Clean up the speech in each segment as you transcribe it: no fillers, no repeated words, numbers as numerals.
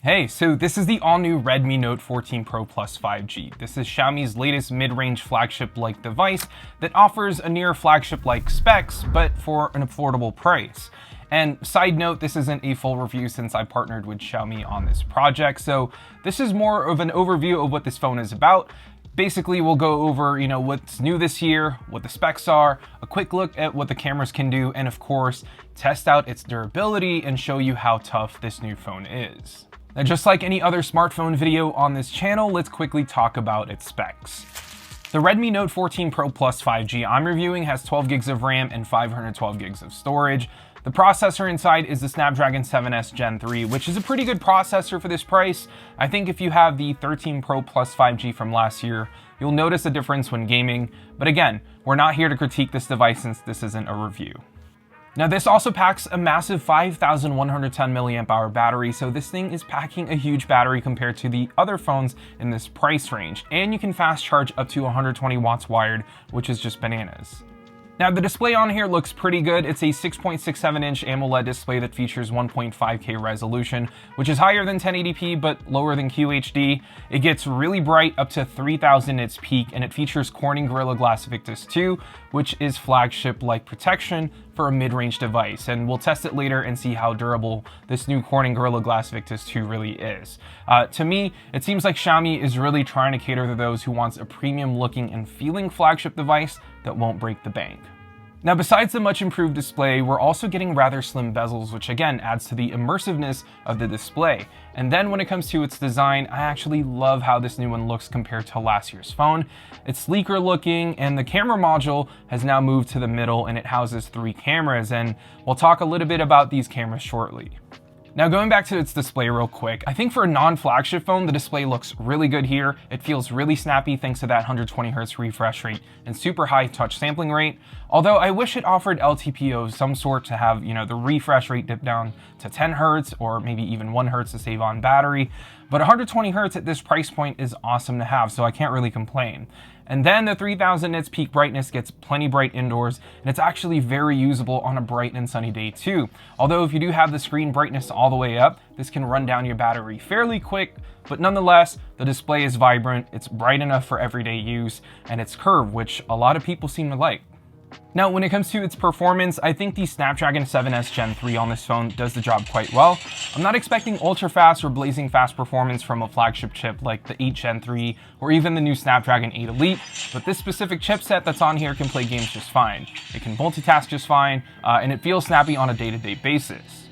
Hey, so this is the all-new Redmi Note 14 Pro Plus 5G. This is Xiaomi's latest mid-range flagship-like device that offers a near flagship-like specs, but for an affordable price. And side note, this isn't a full review since I partnered with Xiaomi on this project, so this is more of an overview of what this phone is about. Basically, we'll go over, what's new this year, what the specs are, a quick look at what the cameras can do, and of course, test out its durability and show you how tough this new phone is. Now, just like any other smartphone video on this channel, let's quickly talk about its specs. The Redmi Note 14 Pro Plus 5G I'm reviewing has 12 gigs of RAM and 512 gigs of storage. The processor inside is the Snapdragon 7S Gen 3, which is a pretty good processor for this price. I think if you have the 13 Pro Plus 5G from last year, you'll notice a difference when gaming. But again, we're not here to critique this device since this isn't a review. Now, this also packs a massive 5,110 mAh battery, so this thing is packing a huge battery compared to the other phones in this price range, and you can fast charge up to 120 watts wired, which is just bananas. Now, the display on here looks pretty good. It's a 6.67-inch AMOLED display that features 1.5K resolution, which is higher than 1080p but lower than QHD. It gets really bright up to 3000 nits peak, and it features Corning Gorilla Glass Victus 2, which is flagship-like protection for a mid-range device, and we'll test it later and see how durable this new Corning Gorilla Glass Victus 2 really is. To me, it seems like Xiaomi is really trying to cater to those who wants a premium-looking and feeling flagship device that won't break the bank. Now, besides the much improved display, we're also getting rather slim bezels, which again adds to the immersiveness of the display. And then when it comes to its design, I actually love how this new one looks compared to last year's phone. It's sleeker looking, and the camera module has now moved to the middle, and it houses 3 cameras, and we'll talk a little bit about these cameras shortly. Now, going back to its display real quick, I think for a non-flagship phone, the display looks really good here. It feels really snappy thanks to that 120Hz refresh rate and super high touch sampling rate. Although I wish it offered LTPO of some sort to have, the refresh rate dip down to 10 Hz or maybe even 1 Hz to save on battery. But 120 Hz at this price point is awesome to have, so I can't really complain. And then the 3000 nits peak brightness gets plenty bright indoors, and it's actually very usable on a bright and sunny day too. Although if you do have the screen brightness all the way up, this can run down your battery fairly quick, but nonetheless, the display is vibrant, it's bright enough for everyday use, and it's curved, which a lot of people seem to like. Now, when it comes to its performance, I think the Snapdragon 7S Gen 3 on this phone does the job quite well. I'm not expecting ultra fast or blazing fast performance from a flagship chip like the 8 Gen 3 or even the new Snapdragon 8 Elite, but this specific chipset that's on here can play games just fine. It can multitask just fine, and it feels snappy on a day-to-day basis.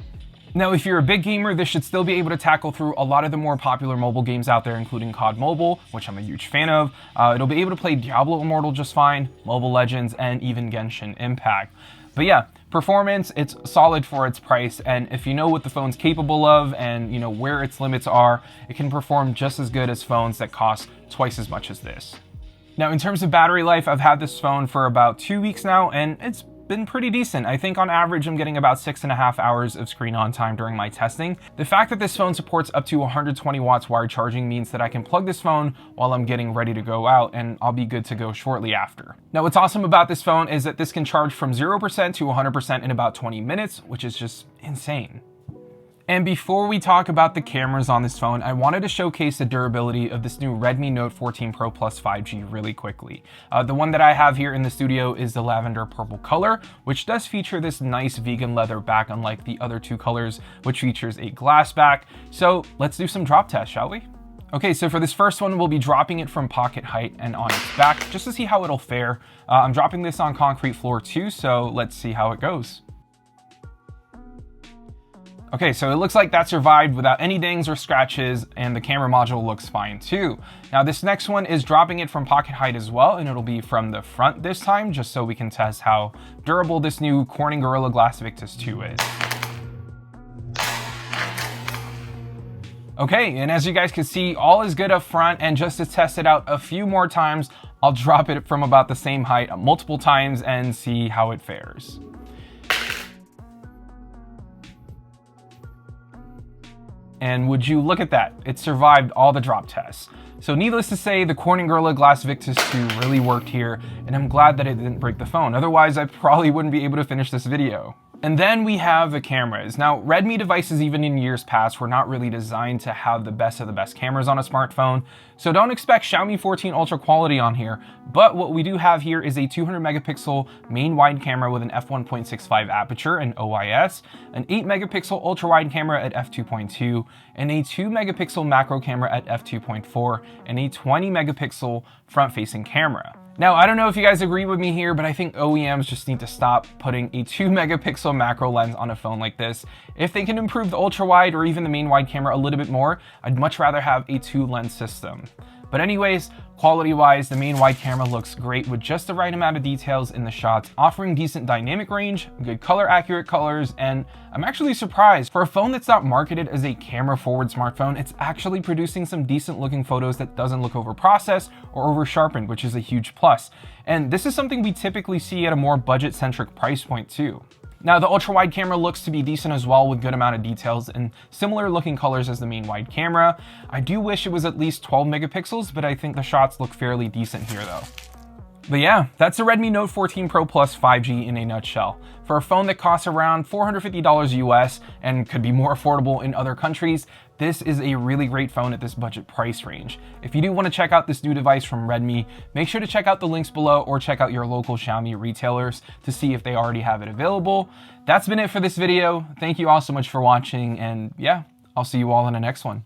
Now, if you're a big gamer, this should still be able to tackle through a lot of the more popular mobile games out there, including COD Mobile, which I'm a huge fan of. It'll be able to play Diablo Immortal just fine, Mobile Legends, and even Genshin Impact. But yeah, performance, it's solid for its price, and if you know what the phone's capable of and where its limits are, it can perform just as good as phones that cost twice as much as this. Now, in terms of battery life, I've had this phone for about 2 weeks now, and it's been pretty decent. I think on average I'm getting about 6.5 hours of screen on time during my testing. The fact that this phone supports up to 120 watts wired charging means that I can plug this phone while I'm getting ready to go out, and I'll be good to go shortly after. Now, what's awesome about this phone is that this can charge from 0% to 100% in about 20 minutes, which is just insane. And before we talk about the cameras on this phone, I wanted to showcase the durability of this new Redmi Note 14 Pro Plus 5G really quickly. The one that I have here in the studio is the lavender purple color, which does feature this nice vegan leather back, unlike the other 2 colors, which features a glass back. So let's do some drop tests, shall we? Okay, so for this first one, we'll be dropping it from pocket height and on its back, just to see how it'll fare. I'm dropping this on concrete floor too, so let's see how it goes. Okay, so it looks like that survived without any dings or scratches, and the camera module looks fine too. Now, this next one is dropping it from pocket height as well, and it'll be from the front this time, just so we can test how durable this new Corning Gorilla Glass Victus 2 is. Okay, and as you guys can see, all is good up front, and just to test it out a few more times, I'll drop it from about the same height multiple times and see how it fares. And would you look at that, it survived all the drop tests. So needless to say, the Corning Gorilla Glass Victus 2 really worked here, and I'm glad that it didn't break the phone. Otherwise, I probably wouldn't be able to finish this video. And then we have the cameras. Now, Redmi devices, even in years past, were not really designed to have the best of the best cameras on a smartphone, so don't expect Xiaomi 14 Ultra quality on here. But what we do have here is a 200 megapixel main wide camera with an f1.65 aperture and OIS, an 8 megapixel ultra wide camera at f2.2, and a 2 megapixel macro camera at f2.4, and a 20 megapixel front-facing camera. Now, I don't know if you guys agree with me here, but I think OEMs just need to stop putting a 2 megapixel macro lens on a phone like this. If they can improve the ultra wide or even the main wide camera a little bit more, I'd much rather have a 2 lens system. But anyways, quality-wise, the main wide camera looks great with just the right amount of details in the shots, offering decent dynamic range, good color-accurate colors, and I'm actually surprised. For a phone that's not marketed as a camera-forward smartphone, it's actually producing some decent-looking photos that doesn't look over-processed or over-sharpened, which is a huge plus. And this is something we typically see at a more budget-centric price point too. Now, the ultra-wide camera looks to be decent as well with good amount of details and similar looking colors as the main wide camera. I do wish it was at least 12 megapixels, but I think the shots look fairly decent here though. But yeah, that's the Redmi Note 14 Pro Plus 5G in a nutshell. For a phone that costs around $450 US and could be more affordable in other countries, this is a really great phone at this budget price range. If you do want to check out this new device from Redmi, make sure to check out the links below or check out your local Xiaomi retailers to see if they already have it available. That's been it for this video. Thank you all so much for watching, and yeah, I'll see you all in the next one.